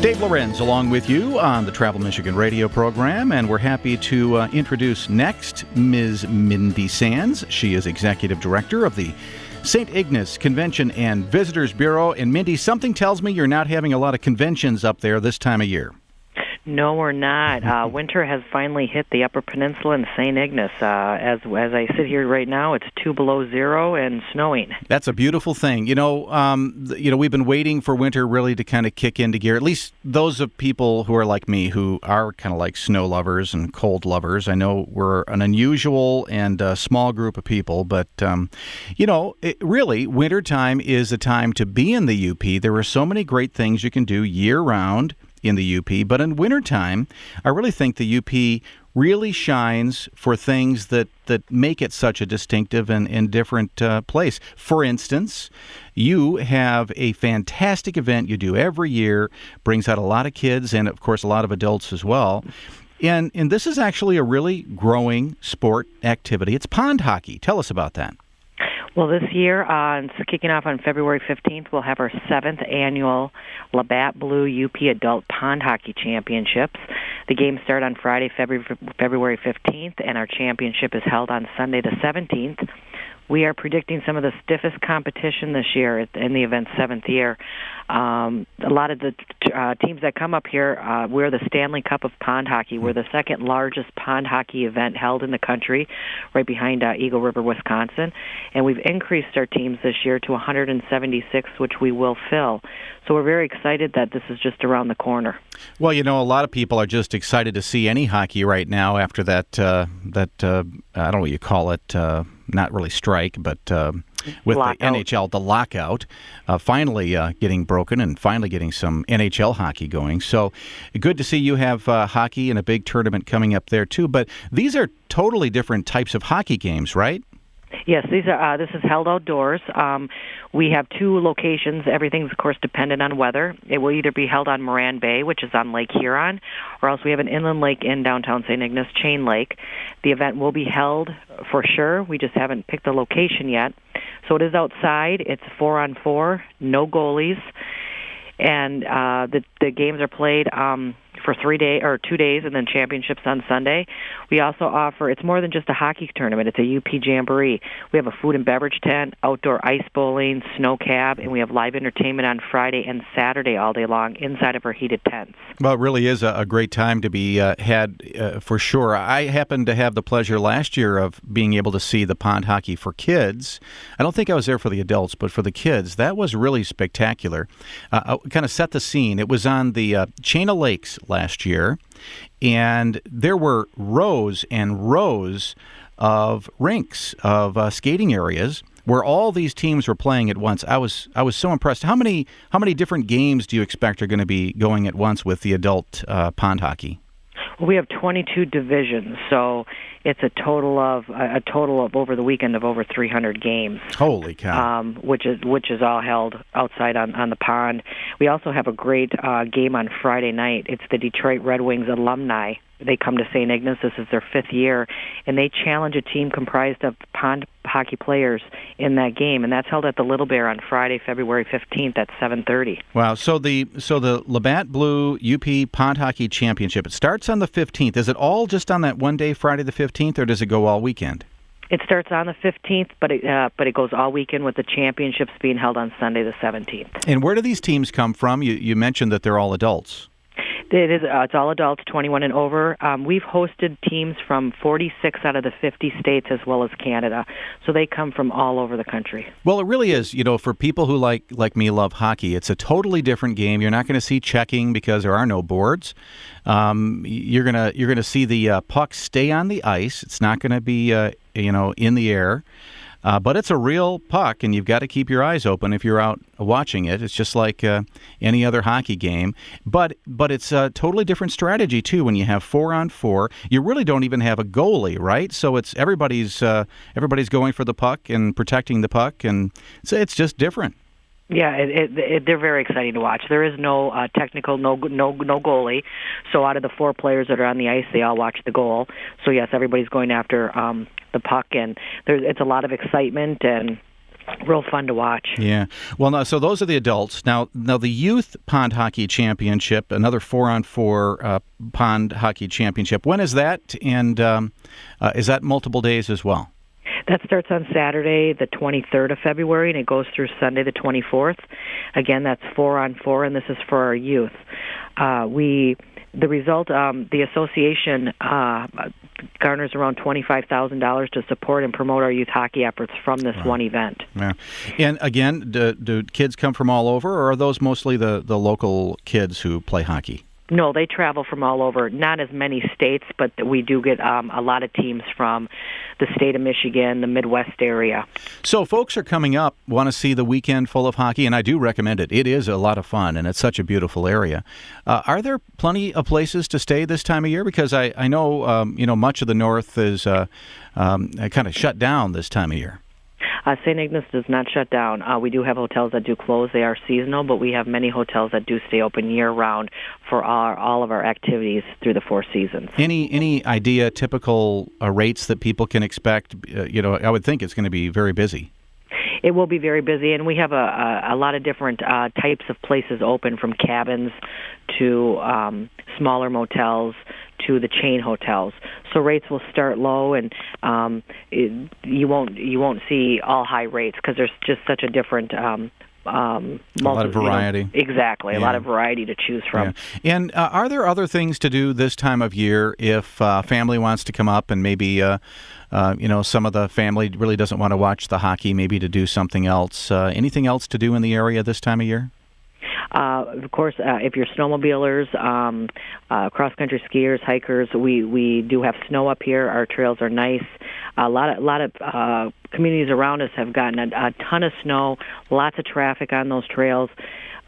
Dave Lorenz along with you on the Travel Michigan radio program, and we're happy to introduce next Ms. Mindy Sands. She is Executive Director of the St. Ignace Convention and Visitors Bureau. And Mindy, something tells me you're not having a lot of conventions up there this time of year. No, we're not. Winter has finally hit the Upper Peninsula in St. Ignace. As I sit here right now, it's 2 below zero and snowing. That's a beautiful thing. We've been waiting for winter really to kind of kick into gear. At least those of people who are like me, who are kind of like snow lovers and cold lovers. I know we're an unusual and small group of people, but really, wintertime is a time to be in the UP. There are so many great things you can do year-round in the UP, but in wintertime, I really think the UP really shines for things that make it such a distinctive and different place. For instance, you have a fantastic event you do every year, brings out a lot of kids and, of course, a lot of adults as well. And this is actually a really growing sport activity. It's pond hockey. Tell us about that. Well, this year, kicking off on February 15th, we'll have our 7th annual Labatt Blue UP Adult Pond Hockey Championships. The games start on Friday, February 15th, and our championship is held on Sunday the 17th. We are predicting some of the stiffest competition this year in the event's 7th year. A lot of the teams that come up here, we're the Stanley Cup of Pond Hockey. We're the second largest pond hockey event held in the country, right behind Eagle River, Wisconsin. And we've increased our teams this year to 176, which we will fill. So we're very excited that this is just around the corner. Well, a lot of people are just excited to see any hockey right now after that I don't know what you call it, not really strike, but with lockout. The NHL, the lockout, finally getting broken and finally getting some NHL hockey going. So good to see you have hockey and a big tournament coming up there, too. But these are totally different types of hockey games, right? Yes, this is held outdoors. We have 2 locations. Everything's, of course, dependent on weather. It will either be held on Moran Bay, which is on Lake Huron, or else we have an inland lake in downtown St. Ignace, Chain Lake. The event will be held for sure. We just haven't picked the location yet. So it is outside. It's 4-on-4, no goalies, and the games are played for 2 days, and then championships on Sunday. We also offer, it's more than just a hockey tournament, it's a UP Jamboree. We have a food and beverage tent, outdoor ice bowling, snow cab, and we have live entertainment on Friday and Saturday all day long inside of our heated tents. Well, it really is a great time to be had for sure. I happened to have the pleasure last year of being able to see the pond hockey for kids. I don't think I was there for the adults, but for the kids, that was really spectacular. Kind of set the scene. It was on the chain of lakes last year, and there were rows and rows of rinks, of skating areas where all these teams were playing at once. I was so impressed. How many different games do you expect are going to be going at once with the adult pond hockey? Well, we have 22 divisions, so it's a total of over the weekend of over 300 games. Holy cow! Which is all held outside on the pond. We also have a great game on Friday night. It's the Detroit Red Wings alumni. They come to St. Ignace. This is their 5th year, and they challenge a team comprised of pond hockey players in that game, and that's held at the Little Bear on Friday, February 15th at 7:30. Wow! So the Labatt Blue UP Pond Hockey Championship, it starts on the 15th. Is it all just on that one day, Friday the 15th, or does it go all weekend? It starts on the 15th, but it goes all weekend with the championships being held on Sunday the 17th. And where do these teams come from? You mentioned that they're all adults. It is. It's all adults, 21 and over. We've hosted teams from 46 out of the 50 states as well as Canada, so they come from all over the country. Well, it really is. For people who like me love hockey, it's a totally different game. You're not going to see checking because there are no boards. You're gonna see the puck stay on the ice. It's not going to be in the air. But it's a real puck, and you've got to keep your eyes open if you're out watching it. It's just like any other hockey game. But it's a totally different strategy, too, when you have 4-on-4. You really don't even have a goalie, right? So it's everybody's going for the puck and protecting the puck, and so it's just different. Yeah, they're very exciting to watch. There is no technical, no goalie. So out of the 4 players that are on the ice, they all watch the goal. So yes, everybody's going after the puck, and it's a lot of excitement, and real fun to watch. Yeah. Well, now, so those are the adults. Now the youth pond hockey championship, another 4-on-4 pond hockey championship. When is that? And is that multiple days as well? That starts on Saturday, the 23rd of February, and it goes through Sunday, the 24th. Again, that's 4-on-4, and this is for our youth. The association garners around $25,000 to support and promote our youth hockey efforts from this one event. Yeah. And again, do kids come from all over, or are those mostly the local kids who play hockey? No, they travel from all over. Not as many states, but we do get a lot of teams from the state of Michigan, the Midwest area. So folks are coming up, want to see the weekend full of hockey, and I do recommend it. It is a lot of fun, and it's such a beautiful area. Are there plenty of places to stay this time of year? Because I know, much of the north is kind of shut down this time of year. St. Ignace does not shut down. We do have hotels that do close. They are seasonal, but we have many hotels that do stay open year-round for all of our activities through the 4 seasons. Any idea, typical rates that people can expect? I would think it's going to be very busy. It will be very busy, and we have a lot of different types of places open, from cabins to smaller motels to the chain hotels. So rates will start low, and you won't see all high rates because there's just such a different a lot of variety. Exactly, a lot of variety to choose from. Yeah. And are there other things to do this time of year if family wants to come up and maybe some of the family really doesn't want to watch the hockey, maybe to do something else? Anything else to do in the area this time of year? Of course, if you're snowmobilers, cross-country skiers, hikers, we do have snow up here. Our trails are nice. A lot of communities around us have gotten a ton of snow, lots of traffic on those trails.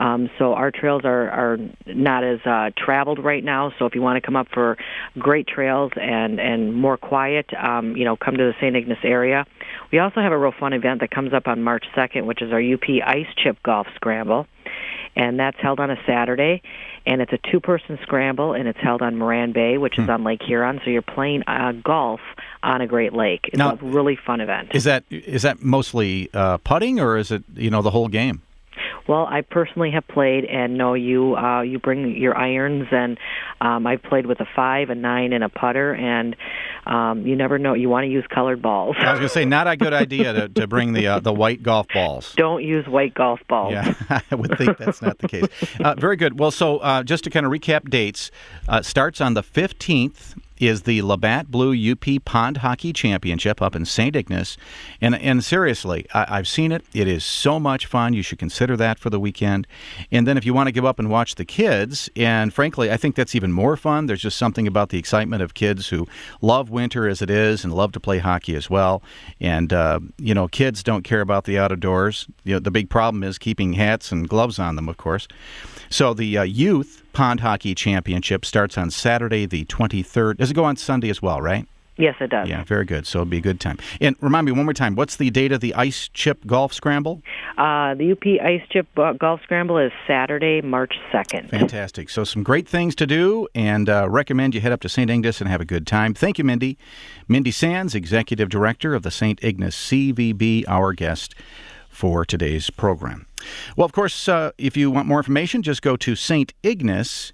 So our trails are not as traveled right now. So if you want to come up for great trails and more quiet, come to the St. Ignace area. We also have a real fun event that comes up on March 2nd, which is our UP Ice Chip Golf Scramble. And that's held on a Saturday, and it's a 2-person scramble, and it's held on Moran Bay, which is on Lake Huron. So you're playing golf on a Great Lake. It's a really fun event. Is that mostly putting, or is it the whole game? Well, I personally have played, and no, you bring your irons, and I've played with a 5, a 9, and a putter, and you never know. You want to use colored balls. I was going to say, not a good idea to bring the white golf balls. Don't use white golf balls. Yeah, I would think that's not the case. Very good. Well, so just to kind of recap dates, starts on the 15th. Is the Labatt Blue UP Pond Hockey Championship up in St. Ignace. And seriously, I've seen it. It is so much fun. You should consider that for the weekend. And then if you want to give up and watch the kids, and frankly, I think that's even more fun. There's just something about the excitement of kids who love winter as it is and love to play hockey as well. And, kids don't care about the outdoors. The big problem is keeping hats and gloves on them, of course. So the Youth Pond Hockey Championship starts on Saturday the 23rd. Does it go on Sunday as well, right? Yes, it does. Yeah, very good. So it'll be a good time. And remind me one more time, what's the date of the Ice Chip Golf Scramble? The UP Ice Chip Golf Scramble is Saturday, March 2nd. Fantastic. So some great things to do, and recommend you head up to St. Ignace and have a good time. Thank you, Mindy. Mindy Sands, Executive Director of the St. Ignace CVB, our guest for today's program. Well, of course, if you want more information, just go to stignace.com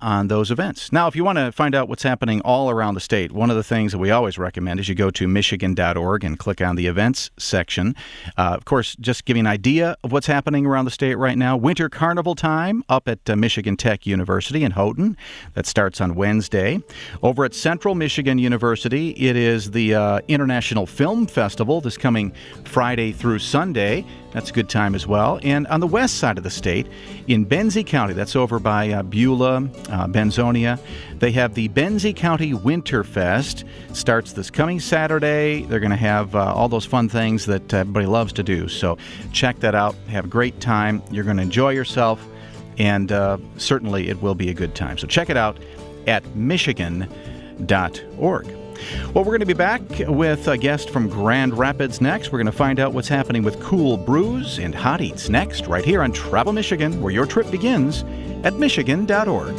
on those events. Now, if you want to find out what's happening all around the state, one of the things that we always recommend is you go to michigan.org and click on the events section. Of course, just give you an idea of what's happening around the state right now. Winter Carnival time up at Michigan Tech University in Houghton. That starts on Wednesday. Over at Central Michigan University, it is the International Film Festival this coming Friday through Sunday. That's a good time as well. And on the west side of the state, in Benzie County, that's over by Beulah, Benzonia, they have the Benzie County Winterfest. Starts this coming Saturday. They're going to have all those fun things that everybody loves to do. So check that out. Have a great time. You're going to enjoy yourself, and certainly it will be a good time. So check it out at michigan.org. Well, we're going to be back with a guest from Grand Rapids next. We're going to find out what's happening with cool brews and hot eats next, right here on Travel Michigan, where your trip begins at michigan.org.